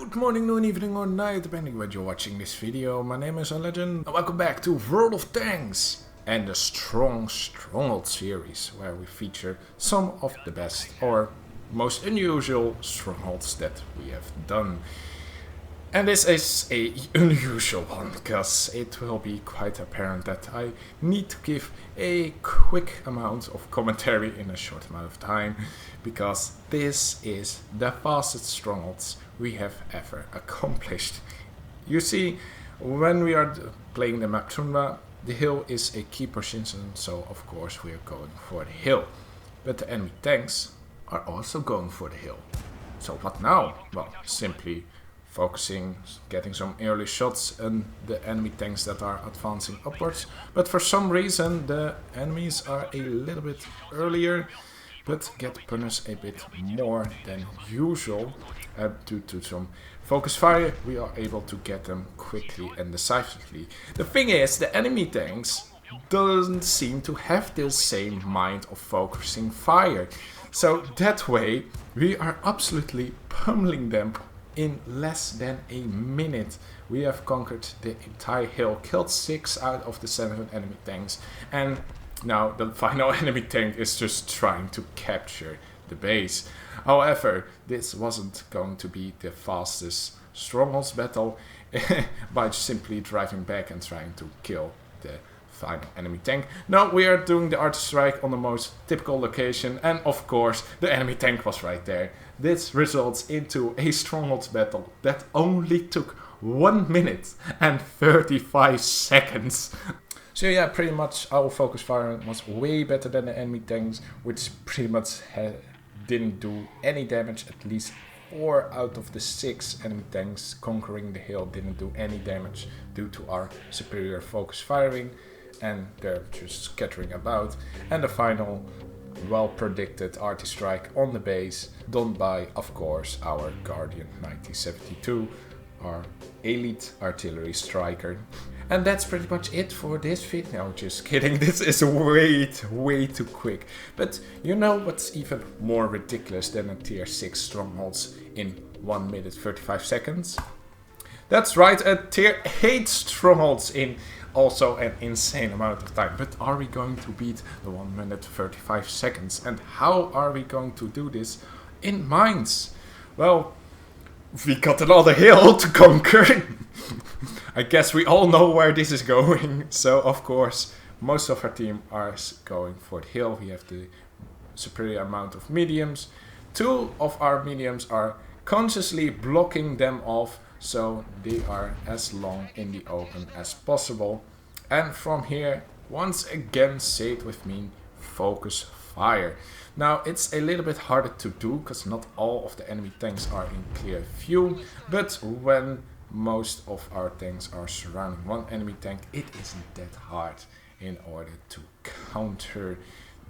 Good morning, noon, evening or night, depending when you're watching this video. My name is Alegende and welcome back to World of Tanks and the Stronk Strongholds series, where we feature some of the best or most unusual strongholds that we have done. And this is a unusual one, because it will be quite apparent that I need to give a quick amount of commentary in a short amount of time, because this is the fastest strongholds we have ever accomplished. You see, when we are playing the map Tundra, the hill is a key position, so of course we are going for the hill. But the enemy tanks are also going for the hill. So what now? Well, simply focusing, getting some early shots on the enemy tanks that are advancing upwards. But for some reason the enemies are a little bit earlier, but get punished a bit more than usual. Due to some focus fire, we are able to get them quickly and decisively. The thing is, the enemy tanks doesn't seem to have the same mind of focusing fire. So that way, we are absolutely pummeling them in less than a minute. We have conquered the entire hill, killed 6 out of the 7 enemy tanks, and now the final enemy tank is just trying to capture the base. However, this wasn't going to be the fastest strongholds battle by simply driving back and trying to kill the final enemy tank. No, we are doing the archer strike on the most typical location, and of course the enemy tank was right there. This results into a strongholds battle that only took 1 minute and 35 seconds. So yeah, pretty much our focus fire was way better than the enemy tanks, which pretty much didn't do any damage. At least 4 out of the 6 enemy tanks conquering the hill didn't do any damage due to our superior focus firing, and they're just scattering about. And the final well predicted arty strike on the base, done by of course our Guardian 1972, our elite artillery striker. And that's pretty much it for this video. No, just kidding, this is way too quick. But you know what's even more ridiculous than a tier 6 strongholds in 1 minute 35 seconds? That's right, a tier 8 strongholds in also an insane amount of time. But are we going to beat the 1 minute 35 seconds? And how are we going to do this in mines? Well, we got another hill to conquer. I guess we all know where this is going. So of course most of our team are going for the hill. We have the superior amount of mediums. 2 of our mediums are consciously blocking them off, so they are as long in the open as possible. And from here, once again, say it with me, focus fire. Now it's a little bit harder to do because not all of the enemy tanks are in clear view, but when most of our tanks are surrounding one enemy tank, it isn't that hard in order to counter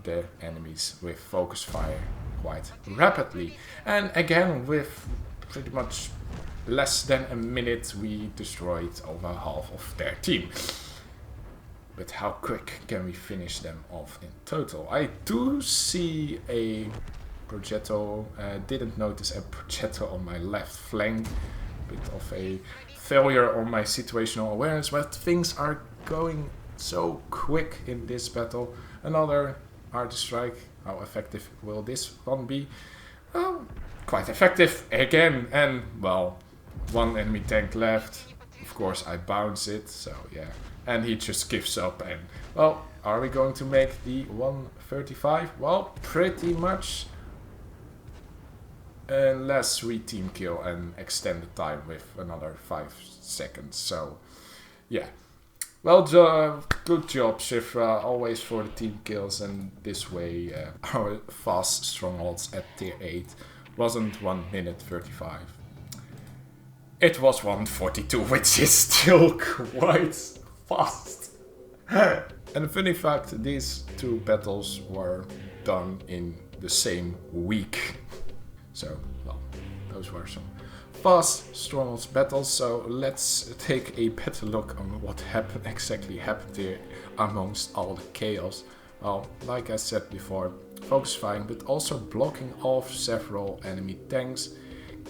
the enemies with focus fire quite rapidly. And again, with pretty much less than a minute, we destroyed over half of their team. But how quick can we finish them off in total? I do see a projectile, didn't notice a projectile on my left flank. Bit of a failure on my situational awareness, but things are going so quick in this battle. Another arty strike. How effective will this one be? Well, quite effective again. And well, 1 enemy tank left. Of course I bounce it, so yeah. And he just gives up, and well, are we going to make the 135? Well, pretty much. Unless we team kill and extend the time with another 5 seconds. So yeah, well, good job Shifra, always for the team kills, and this way our fast strongholds at tier 8 wasn't 1 minute 35. It was 1:42, which is still quite fast. And the funny fact, these 2 battles were done in the same week. So, well, those were some fast strongholds battles. So let's take a better look on what exactly happened here amongst all the chaos. Well, like I said before, focus firing, but also blocking off several enemy tanks,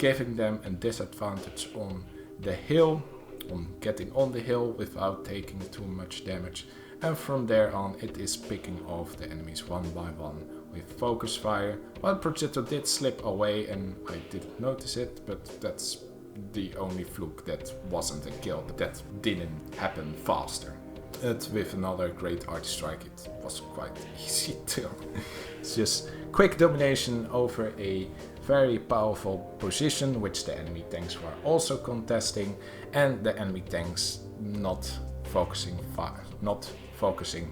giving them a disadvantage on the hill, on getting on the hill without taking too much damage. And from there on it is picking off the enemies one by one with focus fire. One projectile did slip away and I didn't notice it, but that's the only fluke that wasn't a kill, but that didn't happen faster. With another great arch strike it was quite easy too. It's just quick domination over a very powerful position which the enemy tanks were also contesting, and the enemy tanks not focusing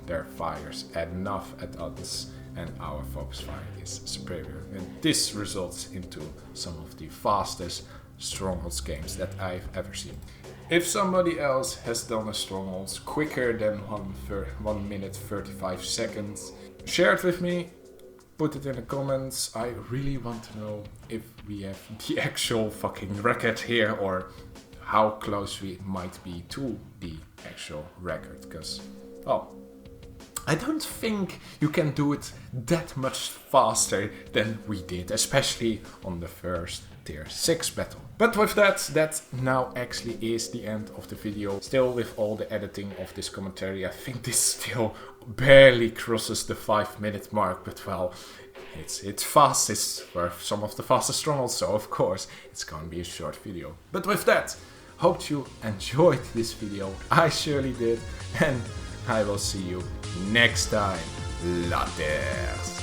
their fires enough at us, and our focus fire is superior, and this results into some of the fastest Strongholds games that I've ever seen. If somebody else has done a Strongholds quicker than 1 minute 35 seconds, share it with me, put it in the comments. I really want to know if we have the actual fucking record here, or how close we might be to the actual record, because, well, I don't think you can do it that much faster than we did, especially on the first tier 6 battle. But with that now actually is the end of the video. Still, with all the editing of this commentary, I think this still barely crosses the 5-minute mark, but well, it's fast. It's for some of the fastest Strongholds, so of course it's gonna be a short video. But with that, hope you enjoyed this video. I surely did, and I will see you next time. Laters.